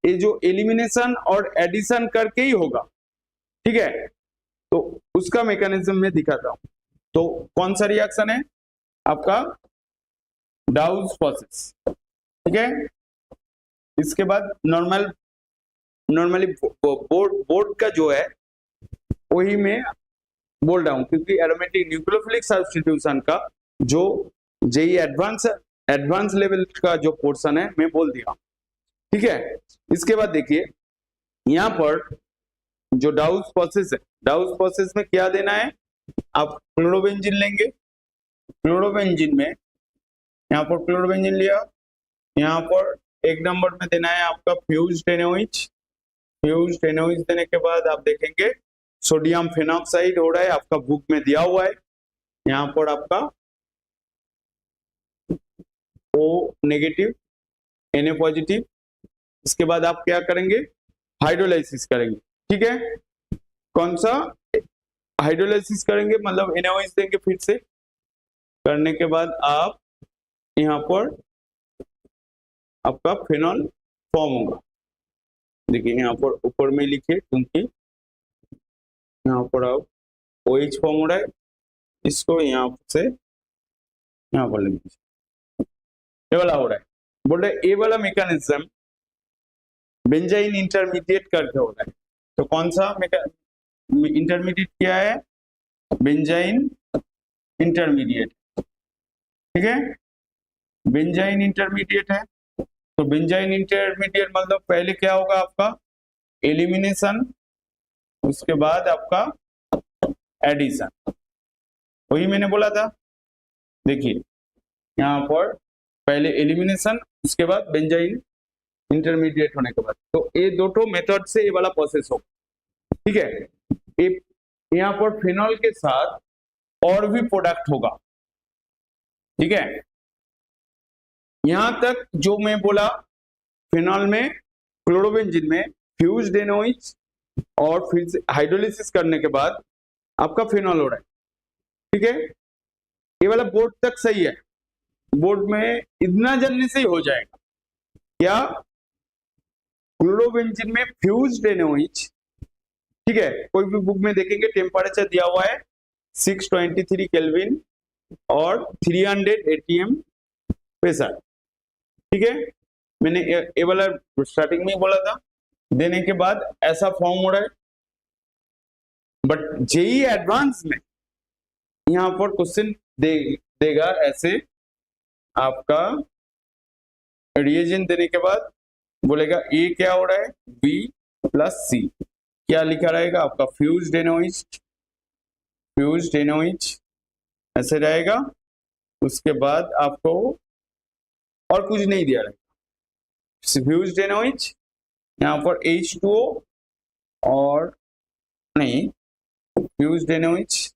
ये जो एलिमिनेशन और एडिशन करके ही होगा, ठीक है। तो उसका मैकेनिज्म में दिखाता हूं। तो कौन सा रिएक्शन है आपका, डाउस प्रोसेस, ठीक है। इसके बाद नॉर्मली बोर्ड का जो है वही मैं बोल रहा हूं, क्योंकि एरोमेटिक न्यूक्लियोफिलिक सब्स्टिट्यूशन का जो जेई एडवांस लेवल का जो पोर्शन है मैं बोल दिया, ठीक है। इसके बाद देखिए यहां पर जो डाउस प्रोसेस है, डाउस प्रोसेस में क्या देना है, आप क्लोरोबेंजीन लेंगे, क्लोरोबेंजीन में यहाँ पर क्लोरोबेंजीन लिया, यहाँ पर एक नंबर में देना है आपका फ्यूज्ड एनओएच। फ्यूज्ड एनओएच देने के बाद आप देखेंगे सोडियम फेनॉक्साइड हो रहा है, आपका बुक में दिया हुआ है। यहाँ पर आपका O नेगेटिव, Na पॉजिटिव। इसके बाद आप क्या करेंगे, हाइड्रोलाइसिस करेंगे, ठीक है। कौन सा हाइड्रोलाइसिस करेंगे, मतलब NaOH देंगे फिर से। करने के बाद आप यहाँ पर आपका फिनॉल फॉर्म होगा। देखिए यहाँ पर ऊपर में लिखिए, क्योंकि यहाँ पर आप OH फॉर्म हो रहा है, इसको यहाँ से यहाँ पर लिख दीजिए, ये वाला हो रहा है। बोल रहे ये वाला मैकेनिज्म बेंजाइन इंटरमीडिएट करके हो रहा है। तो कौन सा इंटरमीडिएट क्या है, बेंजाइन इंटरमीडिएट, ठीक है। बेंजाइन इंटरमीडिएट है, तो बेंजाइन इंटरमीडिएट मतलब पहले क्या होगा आपका एलिमिनेशन, उसके बाद आपका एडिशन, वही मैंने बोला था। देखिए यहाँ पर पहले एलिमिनेशन, उसके बाद बेंजाइन इंटरमीडिएट होने के बाद, तो ये दोनों मेथड से ये वाला प्रोसेस होगा, ठीक है। यहाँ पर फिनॉल के साथ और भी प्रोडक्ट होगा, ठीक है। यहां तक जो मैं बोला, फिनॉल में क्लोरोबेंजीन में फ्यूज्ड एनओएच और फिर से हाइड्रोलिसिस करने के बाद आपका फिनॉल हो रहा है, ठीक है। ये वाला बोर्ड तक सही है, बोर्ड में इतना जल्दी से ही हो जाएगा क्या, क्लोरोबेंजीन में फ्यूज्ड एनओएच, ठीक है। कोई भी बुक में देखेंगे टेम्परेचर दिया हुआ है 623 केल्विन और 300 एटीएम प्रेशर, ठीक है। मैंने ये वाला स्टार्टिंग में ही बोला था। देने के बाद ऐसा फॉर्म हो रहा है, बट जेई एडवांस में यहां पर क्वेश्चन देगा ऐसे, आपका रिएजेंट देने के बाद बोलेगा ए क्या हो रहा है, बी प्लस सी, क्या लिखा रहेगा आपका फ्यूज्ड एनओएच, फ्यूज्ड एनओएच ऐसे रहेगा। उसके बाद आपको और कुछ नहीं दिया रहेगा, फ्यूज्ड एनओएच, यहाँ पर H2O और नहीं फ्यूज्ड एनओएच,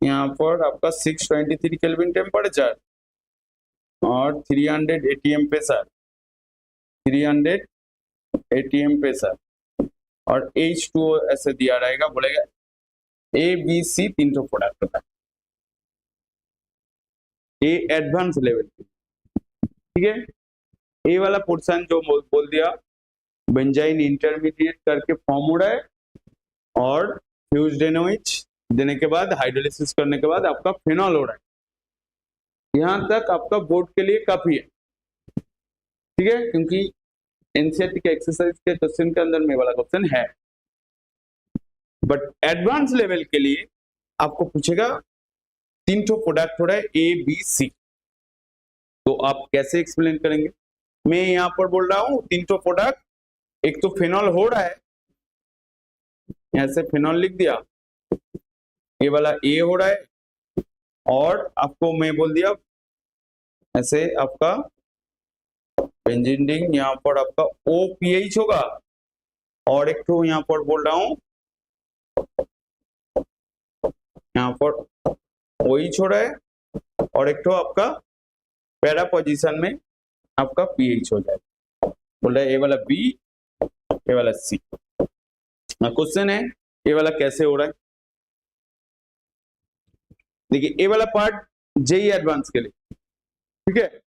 यहाँ पर आपका 623 केल्विन टेम्परेचर और 300 एटीएम प्रेशर, 300 एटीएम प्रेशर और H2O ऐसे दिया रहेगा। बोलेगा A B C तीन तो प्रोडक्ट होता है, ए एडवांस लेवल, ठीक है। ए वाला पोर्शन जो बोल दिया बेंजाइन इंटरमीडिएट करके फॉर्म हो रहा है, और फ्यूज्ड एनओएच देने के बाद हाइड्रोलिसिस करने के बाद आपका फिनॉल हो रहा है। यहां तक आपका बोर्ड के लिए काफी है, ठीक है, क्योंकि एनसीईआरटी के एक्सरसाइज के क्वेश्चन के अंदर में वाला क्वेश्चन है। बट एडवांस लेवल के लिए आपको पूछेगा तीन ठो प्रोडक्ट हो रहा है ए बी सी, तो आप कैसे एक्सप्लेन करेंगे। मैं यहां पर बोल रहा हूं तीन ठो प्रोडक्ट, एक तो फिनॉल हो रहा है, ऐसे फिनॉल लिख दिया, ये वाला ए हो रहा है, और आपको मैं बोल दिया ऐसे आपका बेंजीन रिंग, यहाँ पर आपका OPH होगा, और एक तो यहाँ पर बोल रहा हूं यहाँ पर OH हो रहा है, और एक तो आपका पैरा पोजीशन में आपका पीएच हो जाएगा। बोल रहा है ये वाला बी, ये वाला सी। क्वेश्चन है ये वाला कैसे हो रहा है। देखिए ये वाला पार्ट जेई एडवांस के लिए, ठीक है,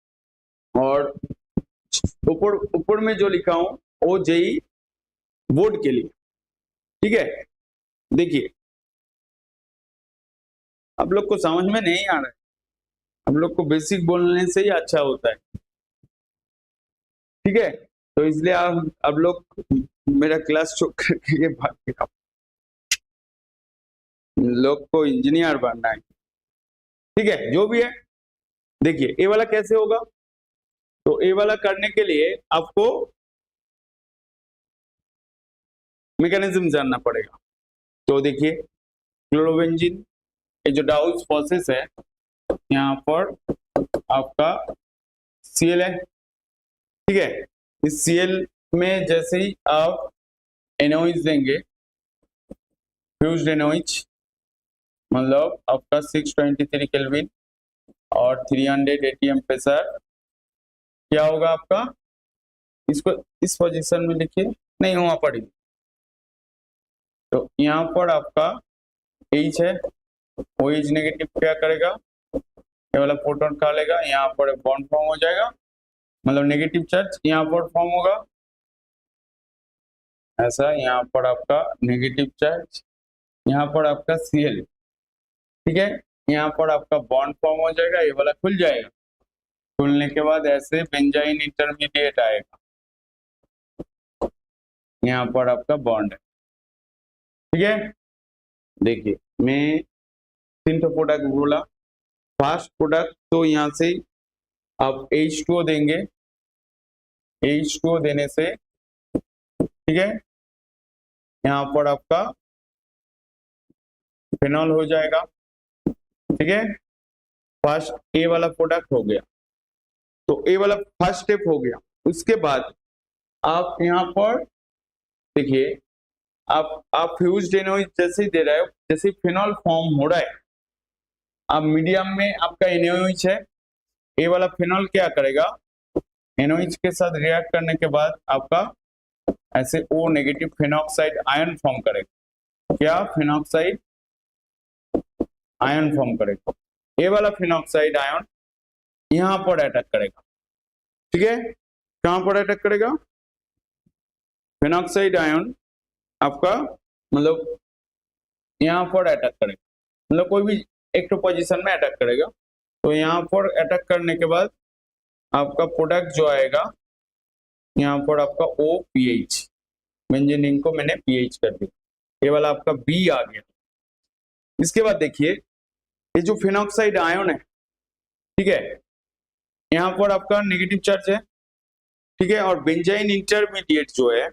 और ऊपर ऊपर में जो लिखा हूं वो जेई बोर्ड के लिए, ठीक है। देखिए आप लोग को समझ में नहीं आ रहा है, आप लोग को बेसिक बोलने से ही अच्छा होता है, ठीक है। तो इसलिए आप लोग मेरा क्लास छोड़ करके ये भाग के आप लोग को इंजीनियर बनना है, ठीक है। जो भी है देखिए ये वाला कैसे होगा, तो ये वाला करने के लिए आपको मैकेनिज्म जानना पड़ेगा। तो देखिए क्लोरोबेंजीन ये जो डाउस प्रोसेस है, यहाँ पर आपका Cl है, ठीक है। इस Cl में जैसे ही आप NOH देंगे, फ्यूज्ड NOH, मतलब आपका 623 केल्विन और 300 ATM प्रेशर, क्या होगा आपका, इसको इस पोजीशन में लिखिए, नहीं वहां पड़ी, तो यहाँ पर आपका H है, वो H नेगेटिव क्या करेगा, ये वाला प्रोटॉन खा लेगा, यहाँ पर बॉन्ड फॉर्म हो जाएगा, मतलब नेगेटिव चार्ज यहाँ पर फॉर्म होगा, ऐसा यहाँ पर आपका नेगेटिव चार्ज, यहाँ पर आपका Cl, ठीक है। यहाँ पर आपका बॉन्ड फॉर्म हो जाएगा, ये वाला खुल जाएगा, खुलने के बाद ऐसे बेंजाइन इंटरमीडिएट आएगा, यहाँ पर आपका बॉन्ड है, ठीक है। देखिए मैं 3 प्रोडक्ट बोला, फर्स्ट प्रोडक्ट तो यहाँ से आप H2O देंगे, H2O देने से, ठीक है, यहाँ पर आपका फिनॉल हो जाएगा, ठीक है। फर्स्ट ए वाला प्रोडक्ट हो गया, तो ए वाला फर्स्ट स्टेप हो गया। उसके बाद आप यहाँ पर देखिए आप फ्यूज्ड NOH जैसे ही दे रहे हो, जैसे फिनॉल फॉर्म हो रहा है, अब मीडियम में आपका NOH है, ए वाला फिनॉल क्या करेगा, NOH के साथ रिएक्ट करने के बाद आपका ऐसे O negative phenoxide ion form करेगा, क्या फिनॉक्साइड आयन फॉर्म करेगा, ए वाला फिनॉक्साइड आयन यहां पर अटैक करेगा, ठीक है। कहां पर अटैक करेगा, फिनॉक्साइड आयन आपका मतलब यहाँ पर अटैक करेगा, मतलब कोई भी एक तो पोजीशन में अटैक करेगा, तो यहाँ पर अटैक करने के बाद आपका प्रोडक्ट जो आएगा, यहाँ पर आपका OPH, बेंजीन रिंग को मैंने PH कर दिया, ये वाला आपका B आ गया। इसके बाद देखिए ये जो फिनॉक्साइड आयन है, ठीक है, यहाँ पर आपका नेगेटिव चार्ज है, ठीक है, और बेंजाइन इंटरमीडिएट जो है,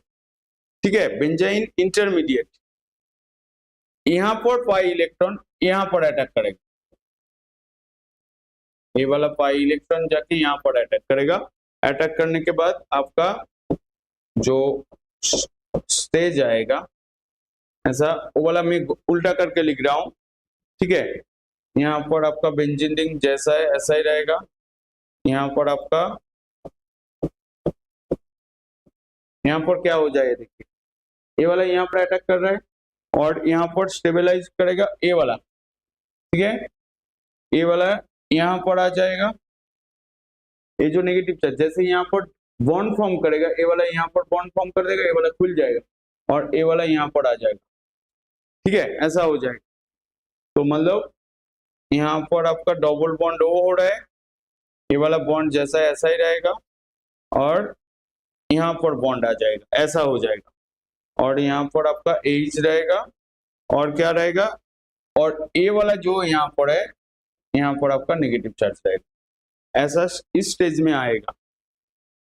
ठीक है, बेंजाइन इंटरमीडिएट यहाँ पर पाई इलेक्ट्रॉन यहाँ पर अटैक करेगा, ये वाला पाई इलेक्ट्रॉन जाके यहाँ पर अटैक करेगा, अटैक करने के बाद आपका जो स्टेज आएगा, ऐसा वो वाला मैं उल्टा करके लिख रहा हूं, ठीक है। यहाँ पर आपका बेंजीन रिंग जैसा है ऐसा ही रहेगा, यहाँ पर आपका यहाँ पर क्या हो जाएगा, देखिए ये वाला यहाँ पर अटैक कर रहा है और यहाँ पर स्टेबलाइज करेगा ये वाला, ठीक है, ये वाला यहाँ पर आ जाएगा, ये जो नेगेटिव चार्ज जैसे यहाँ पर बॉन्ड फॉर्म करेगा, ये वाला यहाँ पर बॉन्ड फॉर्म कर देगा, ये वाला खुल जाएगा और ये वाला यहाँ पर आ जाएगा, ठीक है, ऐसा हो जाएगा। तो मतलब यहाँ पर आपका डबल बॉन्ड हो रहा है, ये वाला बॉन्ड जैसा है ऐसा ही रहेगा और यहाँ पर बॉन्ड आ जाएगा, ऐसा हो जाएगा, और यहाँ पर आपका H रहेगा और क्या रहेगा, और ए वाला जो यहाँ पर है यहाँ पर आपका नेगेटिव चार्ज रहेगा, ऐसा इस स्टेज में आएगा।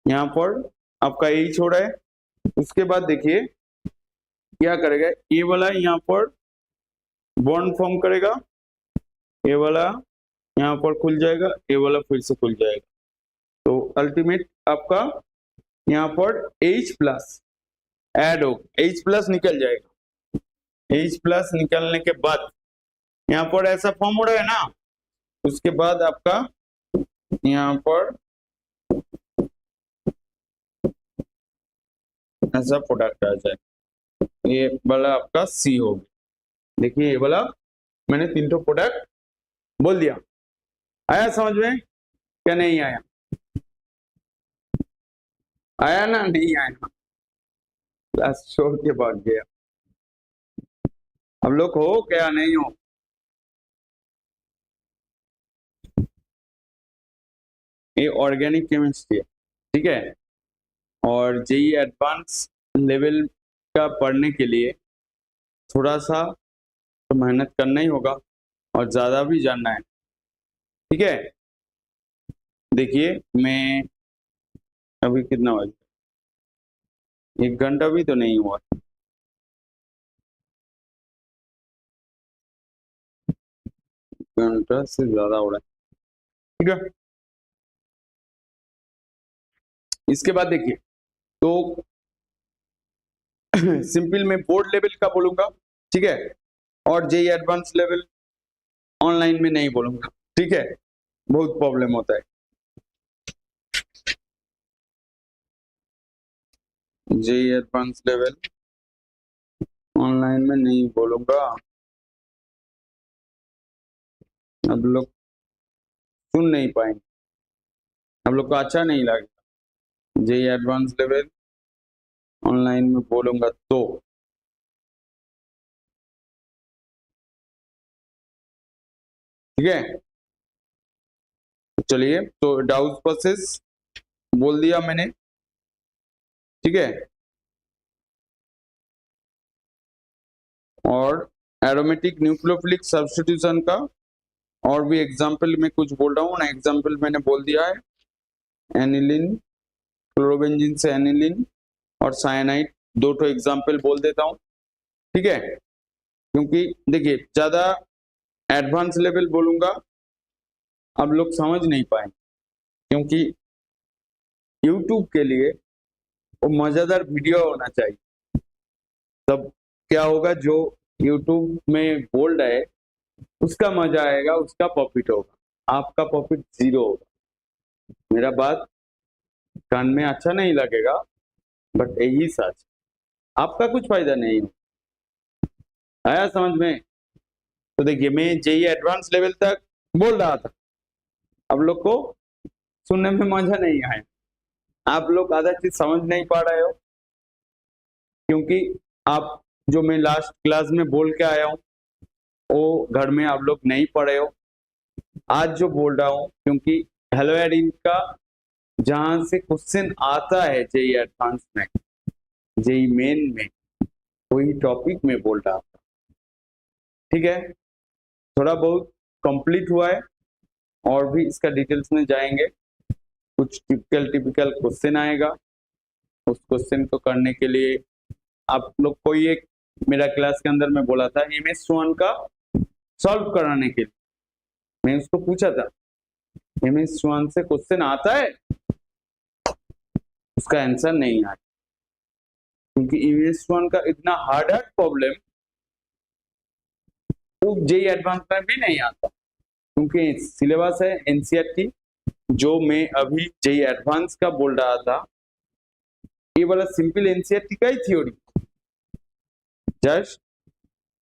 यहाँ पर आपका H हो रहा है, उसके बाद देखिए क्या करेगा, ये वाला यहाँ पर बॉन्ड फॉर्म करेगा, ये वाला यहाँ पर खुल जाएगा, ये वाला फिर से खुल जाएगा, तो अल्टीमेट आपका यहाँ पर H प्लस ऐड हो, H प्लस निकल जाएगा, H प्लस निकलने के बाद यहाँ पर ऐसा फॉर्म हो रहा है ना, उसके बाद आपका यहाँ पर ऐसा प्रोडक्ट आ जाए, ये वाला आपका C हो गया। देखिए ये वाला मैंने 3 प्रोडक्ट बोल दिया, आया समझ में क्या नहीं आया, आया ना, नहीं आया, क्लास छोड़ के भाग गया। अब लोग हो क्या नहीं हो? ये ऑर्गेनिक केमिस्ट्री है, ठीक है। और जेई एडवांस लेवल का पढ़ने के लिए थोड़ा सा तो मेहनत करना ही होगा और ज्यादा भी जानना है, ठीक है। देखिए मैं, अभी कितना बजे, 1 घंटा भी तो नहीं हुआ। घंटा से ज्यादा हो रहा है, ठीक है। इसके बाद देखिए, तो सिंपल में बोर्ड लेवल का बोलूंगा, ठीक है। और जेई एडवांस लेवल ऑनलाइन में नहीं बोलूंगा, ठीक है, बहुत प्रॉब्लम होता है। जेई एडवांस लेवल ऑनलाइन में नहीं बोलूंगा, अब लोग सुन नहीं पाएंगे, अब लोग को अच्छा नहीं लगेगा। जेई एडवांस लेवल ऑनलाइन में बोलूंगा तो, ठीक है। चलिए, तो डाउट प्रोसेस बोल दिया मैंने, ठीक है। और एरोमेटिक न्यूक्लियोफिलिक सब्स्टिट्यूशन का और भी एग्जाम्पल में कुछ बोल रहा हूँ ना, एग्जाम्पल मैंने बोल दिया है। एनिलीन, क्लोरोबेंजीन से एनिलीन और साइनाइड, दो तो एग्जाम्पल बोल देता हूँ, ठीक है। क्योंकि देखिए ज्यादा एडवांस लेवल बोलूंगा अब लोग समझ नहीं पाएंगे, क्योंकि यूट्यूब के लिए वो मजेदार वीडियो होना चाहिए, तब क्या होगा, जो यूट्यूब में बोल रहे उसका मजा आएगा, उसका प्रॉफिट होगा, आपका प्रॉफिट जीरो होगा। मेरा बात कान में अच्छा नहीं लगेगा, बट यही सच, आपका कुछ फायदा नहीं हो। आया समझ में? तो देखिए मैं जेई एडवांस लेवल तक बोल रहा था, अब लोग को सुनने में मजा नहीं आया, आप लोग आधा चीज समझ नहीं पा रहे हो, क्योंकि आप जो मैं लास्ट क्लास में बोल के आया हूँ वो घर में आप लोग नहीं पढ़े हो। आज जो बोल रहा हूँ, क्योंकि हेलो एडिन का जहां से क्वेश्चन आता है जेई एडवांस में, जेई मेन में, वही टॉपिक में बोल रहा था, ठीक है। थोड़ा बहुत कंप्लीट हुआ है, और भी इसका डिटेल्स में जाएंगे। कुछ टिपिकल टिपिकल क्वेश्चन आएगा, उस क्वेश्चन को करने के लिए आप लोग को एक मेरा क्लास के अंदर में बोला था MS1 का सॉल्व कराने के लिए, मैं उसको पूछा था MS1 से क्वेश्चन आता है, उसका आंसर नहीं आया, क्योंकि MS1 का इतना हार्ड प्रॉब्लम वो जेई एडवांस में भी नहीं आता, क्योंकि सिलेबस है NCERT। जो मैं अभी जेई एडवांस का बोल रहा था, ये वाला सिंपल NCERT का ही थ्योरी, जस्ट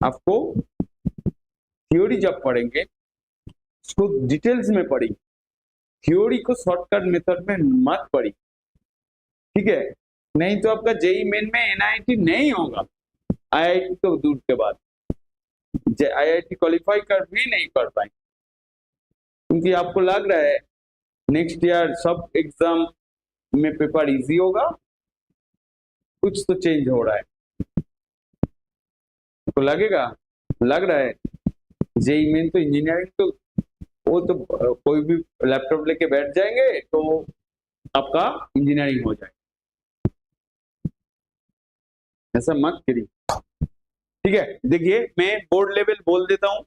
आपको थ्योरी जब पढ़ेंगे उसको डिटेल्स में पढ़ी, थ्योरी को शॉर्टकट मेथड में मत पढ़ी, ठीक है। नहीं तो आपका जेई मेन में NIT नहीं होगा, IIT तो दूर के बाद, IIT क्वालिफाई कर भी नहीं कर पाएंगे, क्योंकि आपको लग रहा है नेक्स्ट ईयर सब एग्जाम में पेपर इजी होगा, कुछ तो चेंज हो रहा है, तो लगेगा, लग रहा है जेई मेन तो इंजीनियरिंग तो वो तो कोई भी लैपटॉप लेके बैठ जाएंगे तो आपका इंजीनियरिंग हो जाए, ऐसा मत करिए, ठीक है। देखिए मैं बोर्ड लेवल बोल देता हूँ,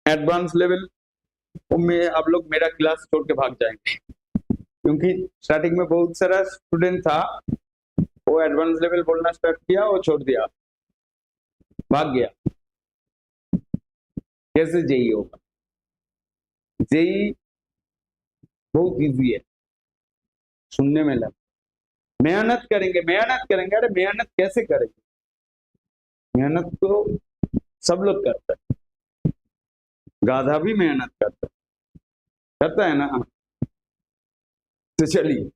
एडवांस लेवल में आप लोग मेरा क्लास छोड़ के भाग जाएंगे, क्योंकि स्टार्टिंग में बहुत सारा स्टूडेंट था, वो एडवांस लेवल बोलना स्टार्ट किया, वो छोड़ दिया, भाग गया। कैसे जेई होगा? जेई बहुत इजी है, सुनने में लग, मेहनत करेंगे, मेहनत करेंगे, अरे मेहनत कैसे करेंगे, मेहनत तो सब लोग करता है, गाधा भी मेहनत करता है ना। तो चलिए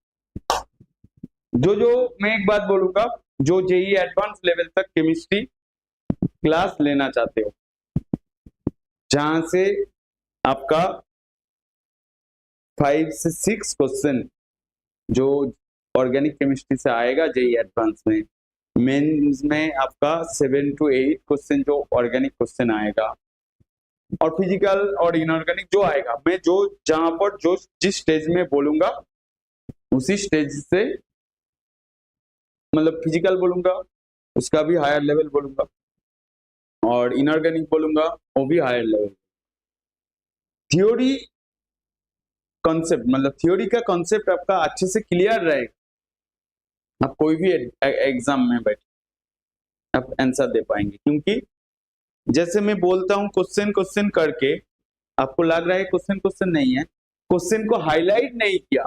जो मैं एक बात बोलूंगा, जो जेई एडवांस लेवल तक केमिस्ट्री क्लास लेना चाहते हो, जहां से आपका 5 से 6 क्वेश्चन जो ऑर्गेनिक केमिस्ट्री से आएगा जेई एडवांस में, मेंस में आपका 7 to 8 क्वेश्चन जो ऑर्गेनिक क्वेश्चन आएगा, और फिजिकल और इनऑर्गेनिक जो आएगा, मैं जो जहां पर जो जिस स्टेज में बोलूंगा उसी स्टेज से, मतलब फिजिकल बोलूंगा उसका भी हायर लेवल बोलूंगा, और इनऑर्गेनिक बोलूंगा वो भी हायर लेवल। थ्योरी कॉन्सेप्ट, मतलब थ्योरी का कॉन्सेप्ट आपका अच्छे से क्लियर रहेगा, आप कोई भी एग्जाम में बैठे आप आंसर दे पाएंगे। क्योंकि जैसे मैं बोलता हूं क्वेश्चन क्वेश्चन करके, आपको लग रहा है क्वेश्चन क्वेश्चन नहीं है, क्वेश्चन को हाईलाइट नहीं किया,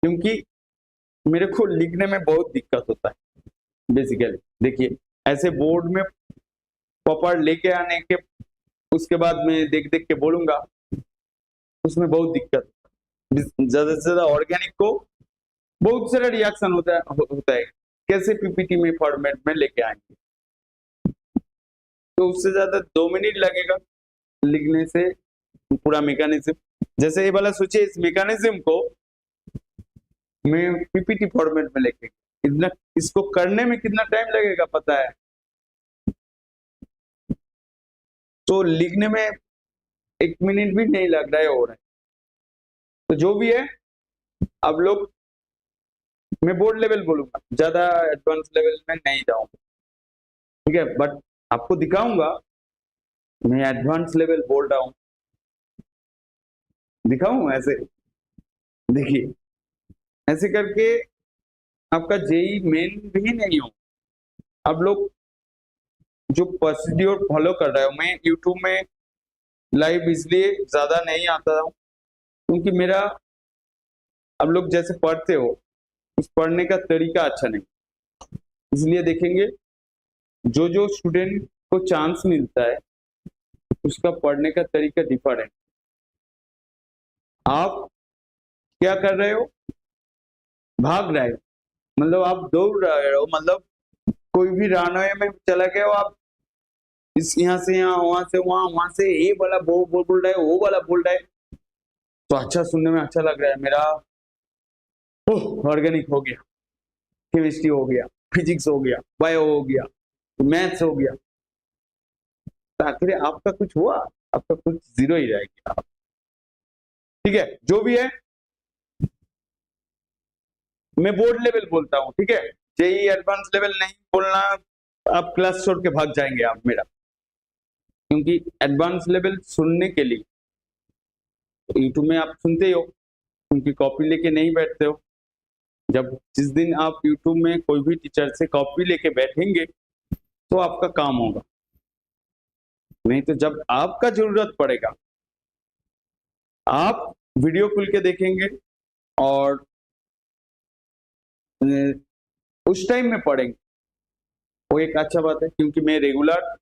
क्योंकि मेरे को लिखने में बहुत दिक्कत होता है बेसिकली। देखिए ऐसे बोर्ड में प्रॉपर लेके आने के उसके बाद मैं देख देख के बोलूंगा, उसमें बहुत दिक्कत। ज्यादा से ज्यादा ऑर्गेनिक को बहुत सारा रिएक्शन होता है, कैसे पीपीटी में फॉर्मेट में लेके आएंगे, तो उससे ज्यादा 2 मिनट लगेगा लिखने से पूरा मैकेनिज्म। जैसे ये वाला सोचिए, इस मैकेनिज्म को मैं पीपीटी फॉर्मेट में लेके, इतना इसको करने में कितना टाइम लगेगा पता है? तो लिखने में 1 मिनट भी नहीं लग रहा है हो रहा है। तो जो भी है आप लोग, मैं बोर्ड लेवल बोलूंगा, ज्यादा एडवांस लेवल में नहीं जाऊंगा, ठीक है, बट आपको दिखाऊंगा मैं एडवांस लेवल बोल रहा हूं, दिखाऊं ऐसे। देखिए ऐसे करके आपका जेई मेन भी नहीं हो। आप लोग जो प्रोसीड्योर फॉलो कर रहे हो, मैं यूट्यूब में लाइव इसलिए ज्यादा नहीं आता हूं क्योंकि मेरा, आप लोग जैसे पढ़ते हो उस पढ़ने का तरीका अच्छा नहीं, इसलिए देखेंगे जो जो स्टूडेंट को चांस मिलता है उसका पढ़ने का तरीका डिफरेंट। आप क्या कर रहे हो, भाग रहे हो, मतलब आप दौड़ रहे हो, मतलब कोई भी रनवे में चला गया हो आप, इस यहाँ से यहाँ, वहां से वहां, वहां से ये वाला बोल रहा है, वो वाला बोल रहा है, तो अच्छा सुनने में अच्छा लग रहा है मेरा। ऑर्गेनिक हो गया, केमिस्ट्री हो गया, फिजिक्स हो गया, बायो हो गया, मैथ्स हो गया, तो आखिर आपका कुछ हुआ? आपका कुछ जीरो ही रह गया। ठीक है, जो भी है मैं बोर्ड लेवल बोलता हूँ, ठीक है, जेई एडवांस लेवल नहीं बोलना, आप क्लास छोड़ के भाग जाएंगे आप मेरा, क्योंकि एडवांस लेवल सुनने के लिए यूट्यूब में आप सुनते ही हो, क्योंकि कॉपी लेके नहीं बैठते हो। जब जिस दिन आप यूट्यूब में कोई भी टीचर से कॉपी लेके बैठेंगे तो आपका काम होगा, नहीं तो जब आपका जरूरत पड़ेगा आप वीडियो खुल के देखेंगे और उस टाइम में पढ़ेंगे, वो एक अच्छा बात है। क्योंकि मैं रेगुलर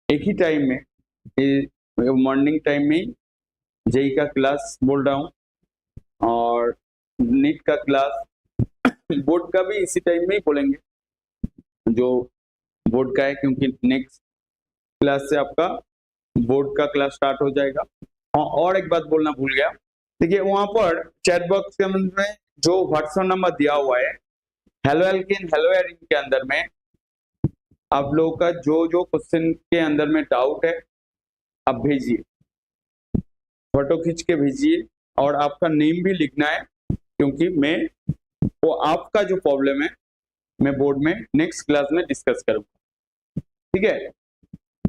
एक ही टाइम में मॉर्निंग टाइम में जेई का क्लास बोल रहा हूँ, और नीट का क्लास, बोर्ड का भी इसी टाइम में ही बोलेंगे जो बोर्ड का है, क्योंकि नेक्स्ट क्लास से आपका बोर्ड का क्लास स्टार्ट हो जाएगा। और एक बात बोलना भूल गया, देखिए वहां पर चैट बॉक्स के अंदर में जो व्हाट्सएप नंबर दिया हुआ है, हेलो एल्किन हेलो एरिन के अंदर में, आप लोगों का जो जो क्वेश्चन के अंदर में डाउट है आप भेजिए, फोटो खींच के भेजिए, और आपका नेम भी लिखना है, क्योंकि मैं वो आपका जो प्रॉब्लम है मैं बोर्ड में नेक्स्ट क्लास में डिस्कस करूंगा, ठीक है।